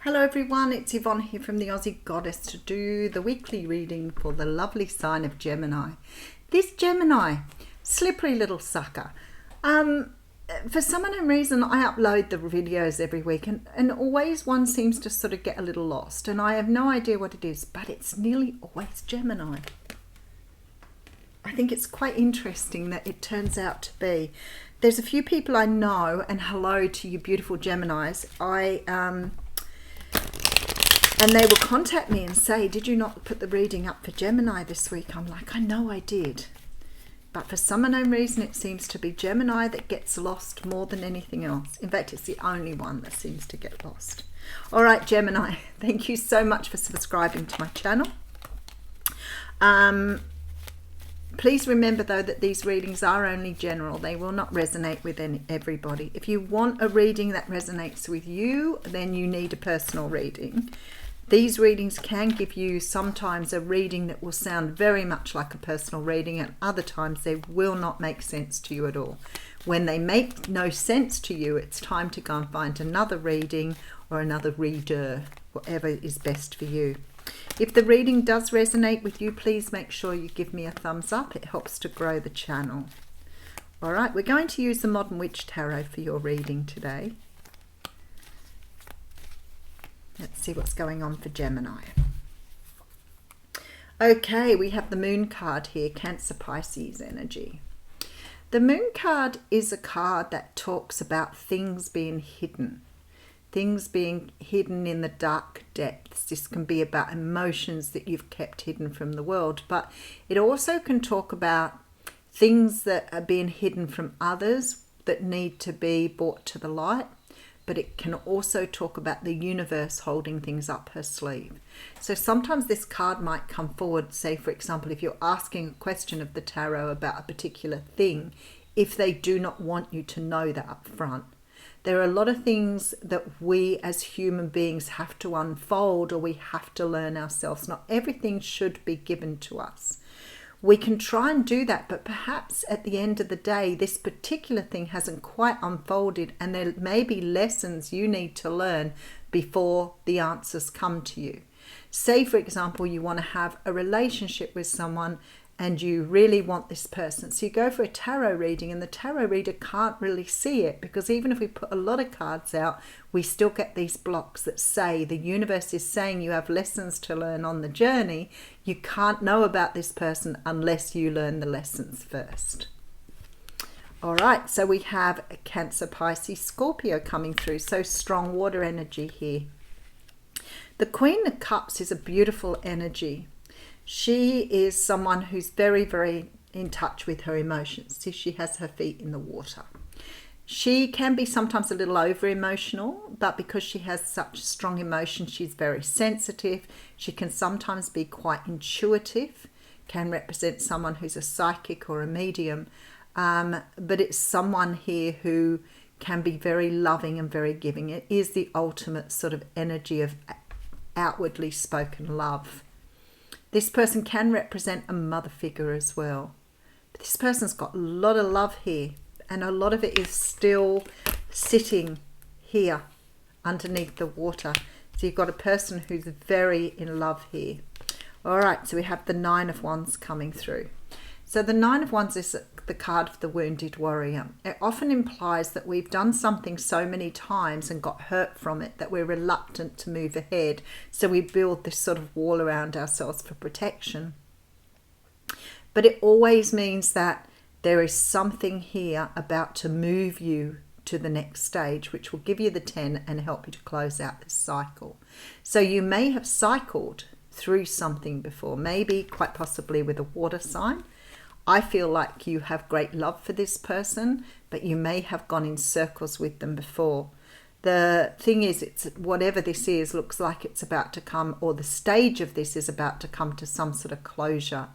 Hello everyone, it's Yvonne here from the Aussie Goddess to do the weekly reading for the lovely sign of Gemini. This Gemini, slippery little sucker. For some unknown reason I upload the videos every week and always one seems to sort of get a little lost and I have no idea what it is, but it's nearly always Gemini. I think it's quite interesting that it turns out to be. There's a few people I know, and hello to you beautiful Geminis. And they will contact me and say, did you not put the reading up for Gemini this week? I'm like, I know I did. But for some unknown reason, it seems to be Gemini that gets lost more than anything else. In fact, it's the only one that seems to get lost. All right, Gemini, thank you so much for subscribing to my channel. Please remember, though, that these readings are only general. They will not resonate with everybody. If you want a reading that resonates with you, then you need a personal reading. These readings can give you sometimes a reading that will sound very much like a personal reading, and other times they will not make sense to you at all. When they make no sense to you, it's time to go and find another reading or another reader, whatever is best for you. If the reading does resonate with you, please make sure you give me a thumbs up. It helps to grow the channel. All right, we're going to use the Modern Witch Tarot for your reading today. Let's see what's going on for Gemini. Okay, we have the Moon card here, Cancer Pisces energy. The Moon card is a card that talks about things being hidden. Things being hidden in the dark depths. This can be about emotions that you've kept hidden from the world, but it also can talk about things that are being hidden from others that need to be brought to the light. But it can also talk about the universe holding things up her sleeve. So sometimes this card might come forward, say for example, if you're asking a question of the tarot about a particular thing, if they do not want you to know that up front. There are a lot of things that we as human beings have to unfold, or we have to learn ourselves. Not everything should be given to us. We can try and do that, but perhaps at the end of the day, this particular thing hasn't quite unfolded, and there may be lessons you need to learn before the answers come to you. Say, for example, you want to have a relationship with someone and you really want this person. So you go for a tarot reading and the tarot reader can't really see it, because even if we put a lot of cards out, we still get these blocks that say the universe is saying you have lessons to learn on the journey. You can't know about this person unless you learn the lessons first. All right, so we have a Cancer, Pisces, Scorpio coming through. So strong water energy here. The Queen of Cups is a beautiful energy. She is someone who's very, very in touch with her emotions. See, she has her feet in the water. She can be sometimes a little over emotional, but because she has such strong emotion, she's very sensitive. She can sometimes be quite intuitive, can represent someone who's a psychic or a medium, but it's someone here who can be very loving and very giving. It is the ultimate sort of energy of outwardly spoken love. This person can represent a mother figure as well. But this person's got a lot of love here, and a lot of it is still sitting here underneath the water. So you've got a person who's very in love here. All right, so we have the Nine of Wands coming through. So the Nine of Wands is the card of the wounded warrior. It often implies that we've done something so many times and got hurt from it that we're reluctant to move ahead. So we build this sort of wall around ourselves for protection. But it always means that there is something here about to move you to the next stage, which will give you the 10 and help you to close out this cycle. So you may have cycled through something before, maybe quite possibly with a water sign. I feel like you have great love for this person, but you may have gone in circles with them before. The thing is, it's whatever this is, looks like it's about to come, or the stage of this is about to come to some sort of closure.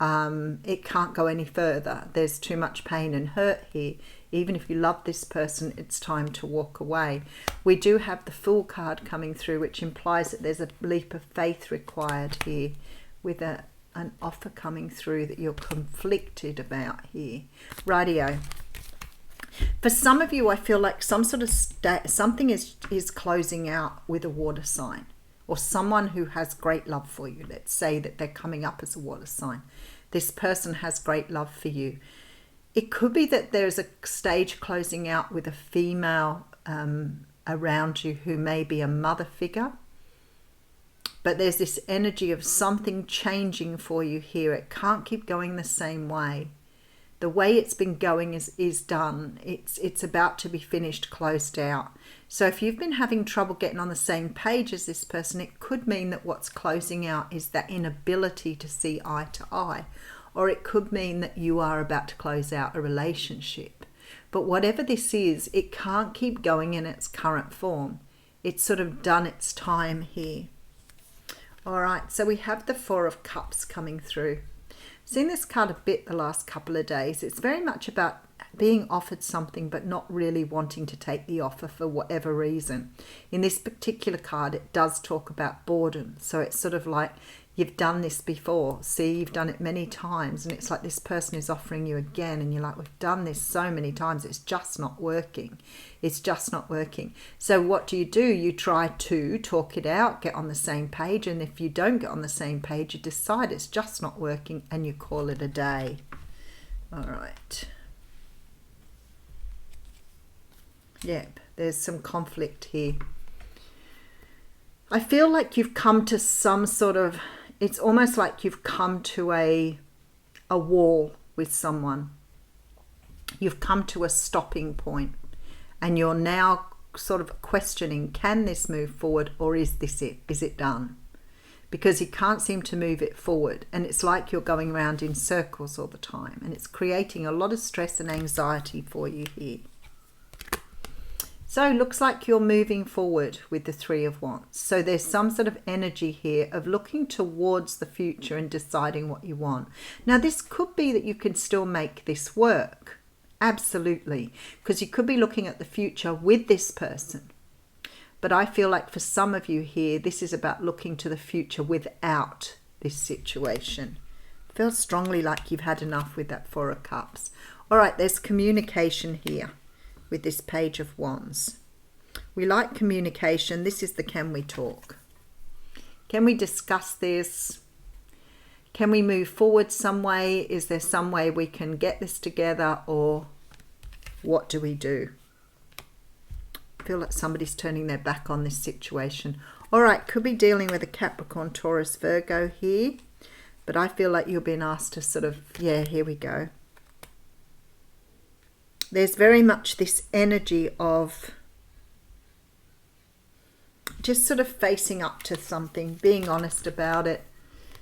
It can't go any further. There's too much pain and hurt here. Even if you love this person, it's time to walk away. We do have the Fool card coming through, which implies that there's a leap of faith required here, with an offer coming through that you're conflicted about here. Rightio. For some of you, I feel like some sort of something is closing out with a water sign, or someone who has great love for you. Let's say that they're coming up as a water sign. This person has great love for you. It could be that there's a stage closing out with a female around you who may be a mother figure. But there's this energy of something changing for you here. It can't keep going the same way. The way it's been going is done. It's about to be finished, closed out. So if you've been having trouble getting on the same page as this person, it could mean that what's closing out is that inability to see eye to eye. Or it could mean that you are about to close out a relationship. But whatever this is, it can't keep going in its current form. It's sort of done its time here. All right, so we have the Four of Cups coming through. Seen this card a bit the last couple of days. It's very much about being offered something but not really wanting to take the offer for whatever reason. In this particular card, it does talk about boredom. So it's sort of like, you've done this before. See, you've done it many times. And it's like this person is offering you again. And you're like, we've done this so many times. It's just not working. It's just not working. So what do? You try to talk it out, get on the same page. And if you don't get on the same page, you decide it's just not working and you call it a day. All right. Yep, there's some conflict here. I feel like you've come to some sort of, it's almost like you've come to a wall with someone. You've come to a stopping point and you're now sort of questioning, can this move forward or is this it? Is it done? Because you can't seem to move it forward and it's like you're going around in circles all the time and it's creating a lot of stress and anxiety for you here. So it looks like you're moving forward with the Three of Wands. So there's some sort of energy here of looking towards the future and deciding what you want. Now this could be that you can still make this work. Absolutely. Because you could be looking at the future with this person. But I feel like for some of you here, this is about looking to the future without this situation. Feels strongly like you've had enough with that Four of Cups. All right, there's communication here with this Page of Wands. We like communication. This is the can we talk? Can we discuss this? Can we move forward some way? Is there some way we can get this together, or what do we do? I feel like somebody's turning their back on this situation. All right, could be dealing with a Capricorn, Taurus, Virgo here, but I feel like you're being asked to sort of, yeah, here we go. There's very much this energy of just sort of facing up to something, being honest about it,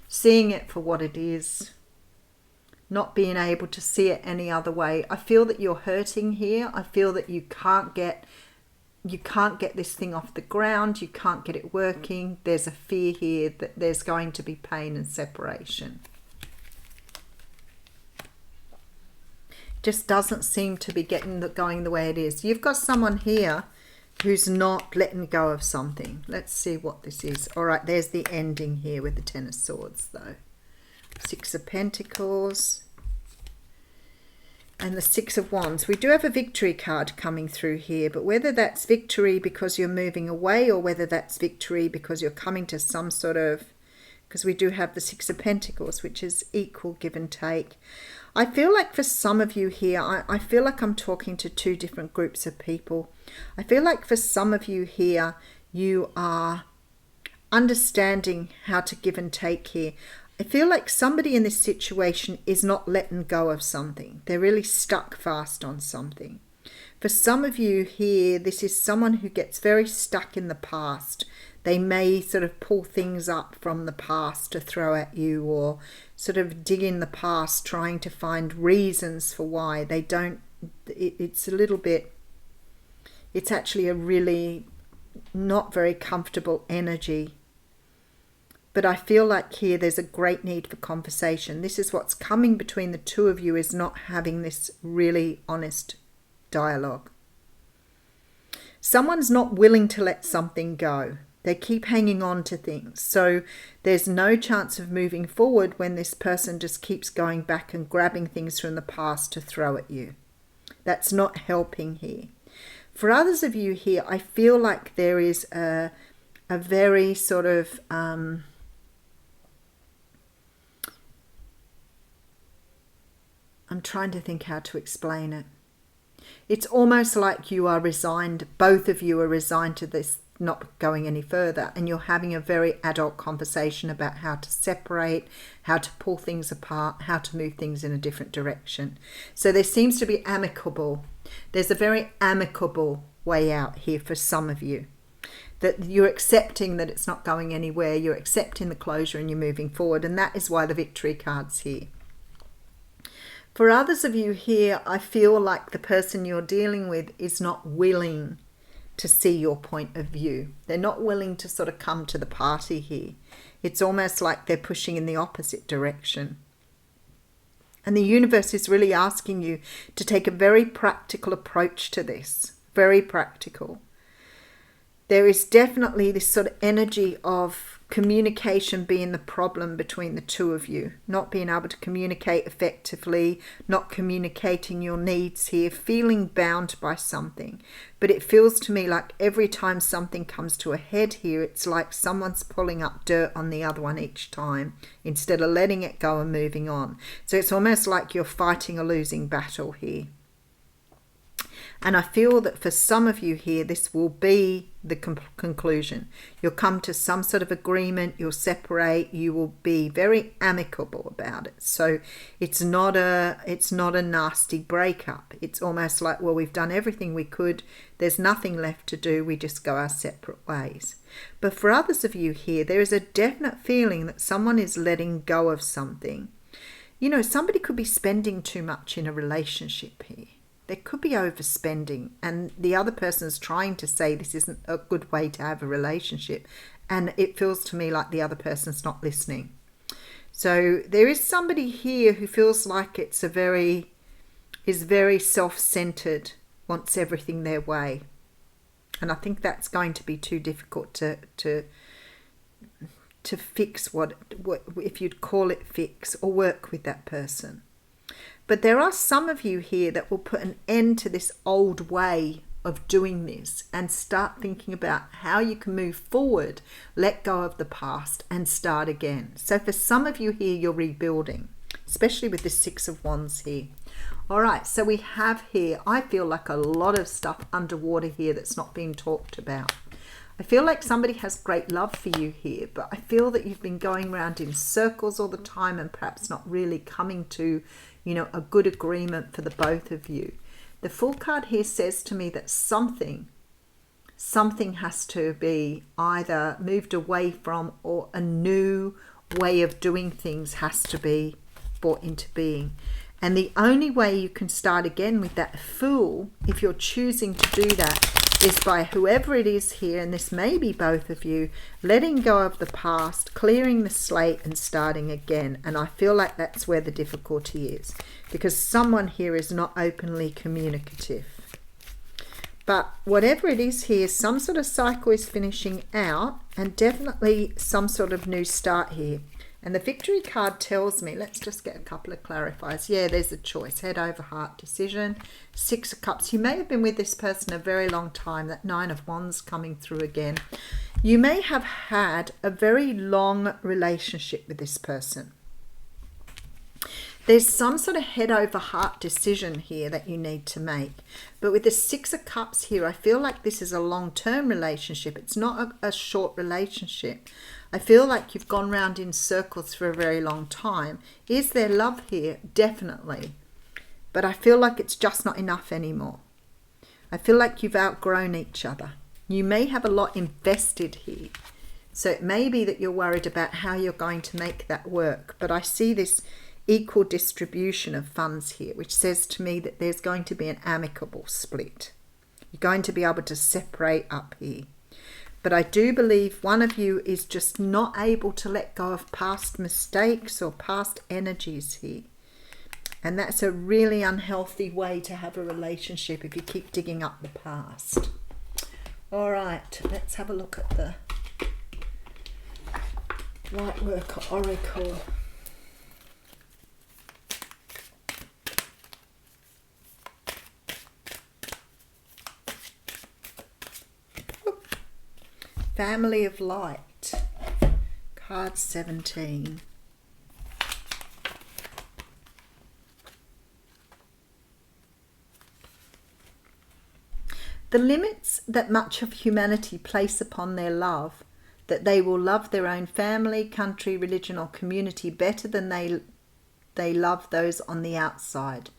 seeing it for what it is, not being able to see it any other way. I feel that you're hurting here. I feel that you can't get this thing off the ground. You can't get it working. There's a fear here that there's going to be pain and separation. Just doesn't seem to be going the way it is. You've got someone here who's not letting go of something. Let's see what this is. All right, there's the ending here with the Ten of Swords, though. Six of Pentacles and the Six of Wands. We do have a victory card coming through here, but whether that's victory because you're moving away or whether that's victory because you're coming to some sort of, because we do have the Six of Pentacles, which is equal give and take. I feel like for some of you here, I feel like I'm talking to two different groups of people. I feel like for some of you here, you are understanding how to give and take here. I feel like somebody in this situation is not letting go of something. They're really stuck fast on something. For some of you here, this is someone who gets very stuck in the past. They may sort of pull things up from the past to throw at you, or sort of dig in the past trying to find reasons for why they don't. It's a little bit, it's actually a really not very comfortable energy. But I feel like here there's a great need for conversation. This is what's coming between the two of you, is not having this really honest dialogue. Someone's not willing to let something go. They keep hanging on to things. So there's no chance of moving forward when this person just keeps going back and grabbing things from the past to throw at you. That's not helping here. For others of you here, I feel like there is a very sort of I'm trying to think how to explain it. It's almost like you are resigned, both of you are resigned to this not going any further, and you're having a very adult conversation about how to separate, how to pull things apart, how to move things in a different direction. So there seems to be amicable. There's a very amicable way out here for some of you. That you're accepting that it's not going anywhere, you're accepting the closure and you're moving forward, and that is why the victory card's here. For others of you here, I feel like the person you're dealing with is not willing to see your point of view. They're not willing to sort of come to the party here. It's almost like they're pushing in the opposite direction. And the universe is really asking you to take a very practical approach to this. Very practical. There is definitely this sort of energy of communication being the problem between the two of you. Not being able to communicate effectively, not communicating your needs here, feeling bound by something. But it feels to me like every time something comes to a head here, it's like someone's pulling up dirt on the other one each time instead of letting it go and moving on. So it's almost like you're fighting a losing battle here. And I feel that for some of you here, this will be the conclusion. You'll come to some sort of agreement, you'll separate, you will be very amicable about it. So it's not a nasty breakup. It's almost like, well, we've done everything we could, there's nothing left to do, we just go our separate ways. But for others of you here, there is a definite feeling that someone is letting go of something. You know, somebody could be spending too much in a relationship here. There could be overspending, and the other person's trying to say this isn't a good way to have a relationship, and it feels to me like the other person's not listening. So there is somebody here who feels like is very self-centered, wants everything their way, and I think that's going to be too difficult to fix, what if you'd call it fix, or work with that person. But there are some of you here that will put an end to this old way of doing this and start thinking about how you can move forward, let go of the past and start again. So for some of you here, you're rebuilding, especially with the Six of Wands here. All right, so we have here, I feel like a lot of stuff underwater here that's not being talked about. I feel like somebody has great love for you here, but I feel that you've been going around in circles all the time and perhaps not really coming to, you know, a good agreement for the both of you. The Fool card here says to me that something has to be either moved away from, or a new way of doing things has to be brought into being. And the only way you can start again with that Fool, if you're choosing to do that, is by whoever it is here, and this may be both of you, letting go of the past, clearing the slate and starting again. And I feel like that's where the difficulty is, because someone here is not openly communicative. But whatever it is here, some sort of cycle is finishing out, and definitely some sort of new start here. And the victory card tells me, let's just get a couple of clarifiers. Yeah, there's a choice, head over heart decision. Six of Cups. You may have been with this person a very long time. That Nine of Wands coming through again. You may have had a very long relationship with this person. There's some sort of head over heart decision here that you need to make. But with the Six of Cups here, I feel like this is a long-term relationship. It's not a short relationship. I feel like you've gone round in circles for a very long time. Is there love here? Definitely. But I feel like it's just not enough anymore. I feel like you've outgrown each other. You may have a lot invested here. So it may be that you're worried about how you're going to make that work. But I see this equal distribution of funds here, which says to me that there's going to be an amicable split. You're going to be able to separate up here. But I do believe one of you is just not able to let go of past mistakes or past energies here. And that's a really unhealthy way to have a relationship if you keep digging up the past. All right, let's have a look at the Lightworker Oracle. Family of Light. Card 17. The limits that much of humanity place upon their love, that they will love their own family, country, religion or community better than they love those on the outside.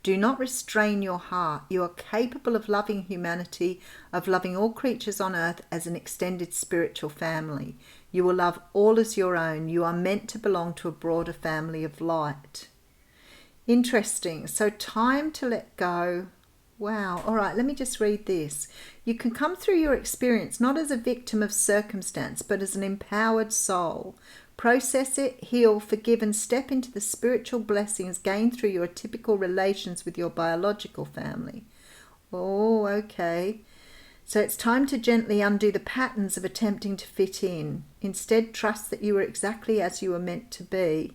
Do not restrain your heart. You are capable of loving humanity, of loving all creatures on earth as an extended spiritual family. You will love all as your own. You are meant to belong to a broader family of light. Interesting. So time to let go. Wow. All right, let me just read this. You can come through your experience not as a victim of circumstance, but as an empowered soul. Process it, heal, forgive, and step into the spiritual blessings gained through your typical relations with your biological family. Oh, okay. So it's time to gently undo the patterns of attempting to fit in. Instead, trust that you are exactly as you were meant to be.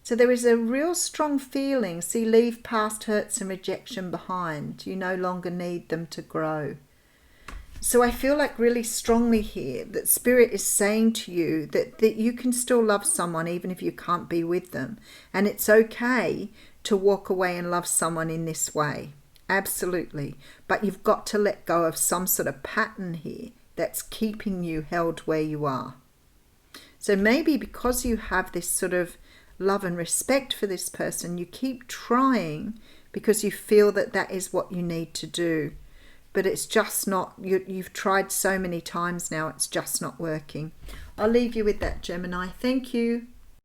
So there is a real strong feeling. See, leave past hurts and rejection behind. You no longer need them to grow. So I feel like really strongly here that Spirit is saying to you that you can still love someone even if you can't be with them. And it's okay to walk away and love someone in this way. Absolutely. But you've got to let go of some sort of pattern here that's keeping you held where you are. So maybe because you have this sort of love and respect for this person, you keep trying because you feel that that is what you need to do. But it's just not, you've tried so many times now, it's just not working. I'll leave you with that, Gemini. Thank you.